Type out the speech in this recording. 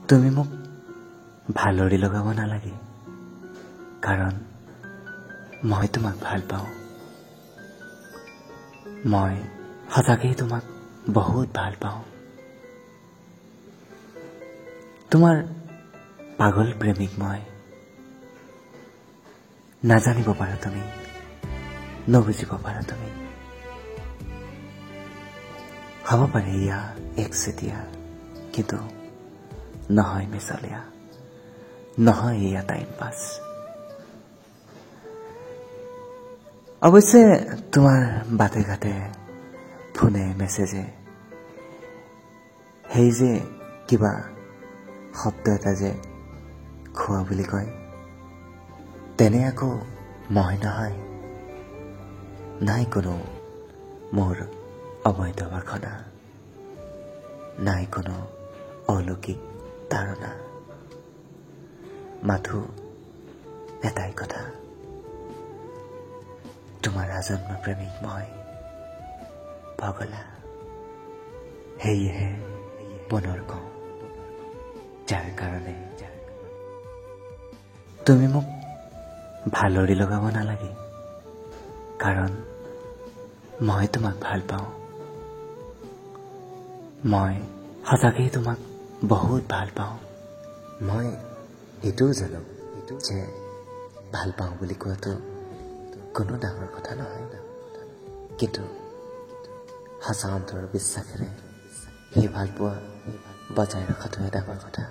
তুমি মোক ভালৰি লগাব নালাগে, কাৰণ মই তোমাক ভাল পাওঁ। মই সঁচাকেই তোমাক বহুত ভাল পাওঁ। তোমাৰ পাগল প্ৰেমিক মই। নাজানিব পাৰা তুমি, নুবুজিব পাৰা তুমি। হ'ব পাৰে ইয়া একচেটিয়া, কিন্তু নহয় মিছলীয়া, নহয় এয়া টাইম পাছ। অৱশ্যে তোমাৰ বাটে ঘাটে ফোনে মেছেজে সেই যে কিবা শব্দ এটা যে খোৱা বুলি কয়, তেনে আকৌ মই নহয়। নাই কোনো মোৰ অবৈধ বাসনা, নাই কোনো অলৌকিক ধাৰণা, মাথো এটাই কথা, তোমাৰ আজন্ম প্ৰেমিক মই পগলা। সেয়েহে পুনৰ কওঁ, যাৰ কাৰণে তুমি মোক ভালৰি লগাব নালাগে, কাৰণ মই তোমাক ভাল পাওঁ। মই সঁচাকেই তোমাক বহুত ভাল পাওঁ। মই এইটোও জানো যে ভাল পাওঁ বুলি কোৱাটো কোনো ডাঙৰ কথা নহয়, কিন্তু সঁচা অন্তৰৰ বিশ্বাসেৰে সেই ভালপোৱা বজাই ৰখাটোহে ডাঙৰ কথা।